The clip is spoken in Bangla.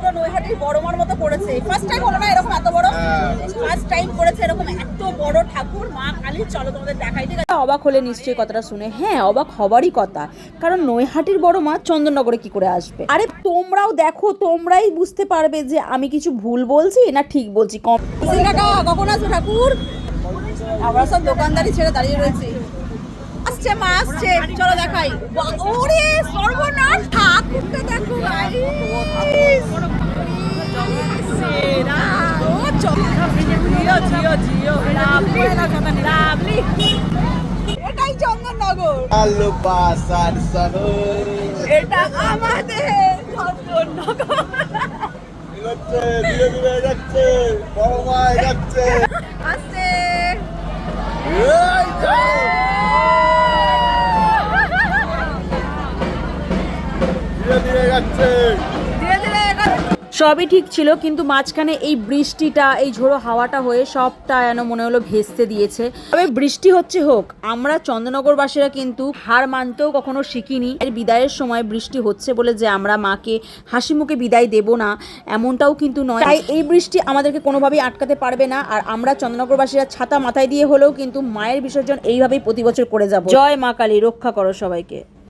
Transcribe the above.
পুরো নৈহাটির বড় মার মতো করেছে। ফার্স্ট টাইম হলো না এরকম এত বড়, ফার্স্ট টাইম করেছে এরকম এত বড় ঠাকুর মা কালী। চলো তোমাদের দেখাই। ঠিক আছে, অবাক হলে নিশ্চয়ই কথাটা শুনে। হ্যাঁ, অবাক হবারই কথা, কারণ নৈহাটির বড় মা চন্দননগরে কি করে আসবে? আরে তোমরাও দেখো, তোমরাই বুঝতে পারবে যে আমি কিছু ভুল বলছি না ঠিক বলছি। কখন আসবে ঠাকুর? আমরা সব দোকানদারি ছেড়ে দাঁড়িয়ে রয়েছি। আসছে মা আসছে, চলো দেখাই। ওরে সর্বনাশ, ঠাকুরটা দেখো গাইস। সেরা ও জিও জিও জিও লাভলি লাভলি। এটাই চন্দননগর, ভালোবাসার শহর। এটা আমাদের চন্দননগর। এগোচ্ছে, ধীরে ধীরে যাচ্ছে, বড় মায় যাচ্ছে। আসছে এই যাও। ধীরে ধীরে যাচ্ছে। ধীরে ধীরে। সবই ঠিক ছিল, কিন্তু মাঝখানে এই বৃষ্টিটা, এই ঝোড়ো হাওয়াটা হয়ে সবটা যেন মনে হলো ভেস্তে দিয়েছে। তবে বৃষ্টি হচ্ছে হোক, আমরা চন্দননগরবাসীরা কিন্তু হার মানতেও কখনো শিখিনি। এর বিদায়ের সময় বৃষ্টি হচ্ছে বলে যে আমরা মাকে হাসি মুখে বিদায় দেব না, এমনটাও কিন্তু নয়। তাই এই বৃষ্টি আমাদেরকে কোনোভাবেই আটকাতে পারবে না। আর আমরা চন্দননগরবাসীরা ছাতা মাথায় দিয়ে হলেও কিন্তু মায়ের বিসর্জন এইভাবেই প্রতি বছর করে যাব। জয় মা কালী, রক্ষা করো সবাইকে।